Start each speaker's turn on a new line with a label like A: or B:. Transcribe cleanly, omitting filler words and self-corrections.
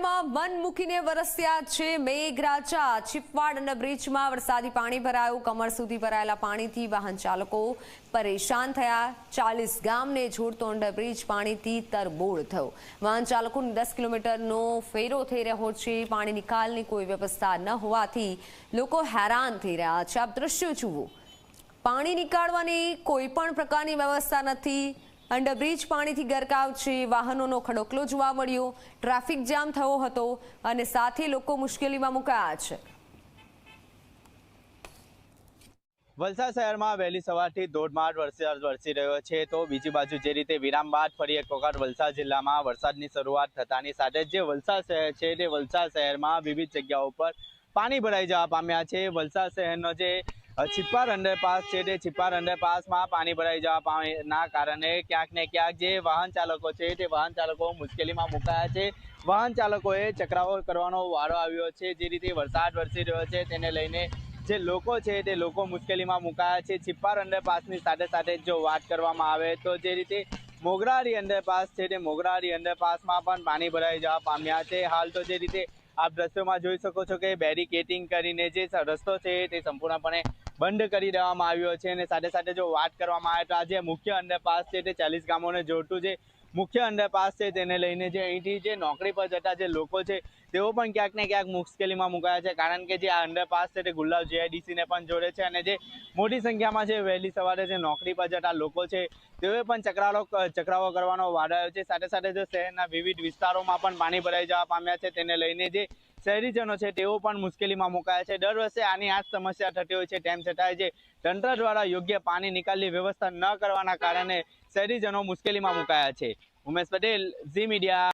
A: વલસાડમાં મન મૂકીને વરસ્યા છે મેઘરાજા। ચીપવાડ અંડરબ્રિજમાં વરસાદી પાણી ભરાયું। કમર સુધી ભરાયેલા પાણીથી વાહન ચાલકો પરેશાન થયા। 40 ગામને જોડતો અંડરબ્રિજ પાણીથી તરબોળ થયો। વાહન ચાલકોને 10 કિલોમીટરનો ફેરો થઈ રહ્યો છે। પાણી નિકાલની કોઈ વ્યવસ્થા ન હોવાથી લોકો હેરાન થઈ રહ્યા છે। આપ દ્રશ્યો જુઓ, પાણી નીકાળવાની કોઈ પણ પ્રકારની વ્યવસ્થા નથી। અંડરબ્રિજ પાણીથી ગરકાવ છે। વાહનોનો ખડકલો જોવા મળ્યો। ટ્રાફિક જામ થયો હતો અને સાથે લોકો મુશ્કેલીમાં મુકાયા છે।
B: વલસાડ શહેરમાં વહેલી સવારથી ધોધમાર વરસાદ વરસી રહ્યો છે, તો બીજી બાજુ જે રીતે વિરામ બાદ ફરી એક વખત વલસાડ જિલ્લામાં વરસાદની શરૂઆત થતાની સાથે જે વલસાડ શહેર છે તે વલસાડ શહેરમાં વિવિધ જગ્યાઓ પર પાણી ભરાઈ જવા પામ્યા છે। વલસાડ શહેરનો જે ચીપવાડ અંડરપાસ છે તે ચીપવાડ અંડરપાસમાં પાણી ભરાઈ જવાના કારણે ક્યાંક ને ક્યાંક જે વાહન ચાલકો છે તે વાહન ચાલકો મુશ્કેલીમાં મુકાયા છે। વાહન ચાલકોએ ચક્રાઓ કરવાનો વારો આવ્યો છે। જે રીતે વરસાદ વરસી રહ્યો છે તેને લઈને જે લોકો છે તે લોકો મુશ્કેલીમાં મુકાયા છે। ચીપવાડ અંડરપાસની સાથે સાથે જો વાત કરવામાં આવે તો જે રીતે મોગરાહરી અંડરપાસ છે તે મોગરાહરી અંડરપાસમાં પણ પાણી ભરાઈ જવા પામ્યા છે। હાલ તો જે રીતે આપ દ્રશ્યોમાં જોઈ શકો છો કે બેરિકેડિંગ કરીને જે રસ્તો છે તે સંપૂર્ણપણે બંધ કરી દેવામાં આવ્યો છે। અને સાથે સાથે જો વાત કરવામાં આવે તો આ જે મુખ્ય અંડરપાસ છે તે 40 ગામોને જોડતું જે મુખ્ય અંડરપાસ છે તેને લઈને જે અહીંથી જે નોકરી પર જતા જે લોકો છે તેઓ પણ ક્યાંક ને ક્યાંક મુશ્કેલીમાં મુકાયા છે, કારણ કે જે આ અંડરપાસ છે તે ગુલાબ જીઆઈડીસીને પણ જોડે છે અને જે મોટી સંખ્યામાં જે વહેલી સવારે જે નોકરી પર જતા લોકો છે તેઓએ પણ ચક્રાવો કરવાનો વારો આવ્યો છે। સાથે સાથે જો શહેરના વિવિધ વિસ્તારોમાં પણ પાણી ભરાઈ જવા પામ્યા છે તેને લઈને જે શહેરીજનો છે તેઓ પણ મુશ્કેલીમાં મુકાયા છે। દર વર્ષે આની આ જ સમસ્યા થતી હોય છે, તેમ છતાં જે તંત્ર દ્વારા યોગ્ય પાણી નિકાલની વ્યવસ્થા ન કરવાના કારણે શહેરીજનો મુશ્કેલીમાં મુકાયા છે। ઉમેશ પટેલ, ઝી મીડિયા।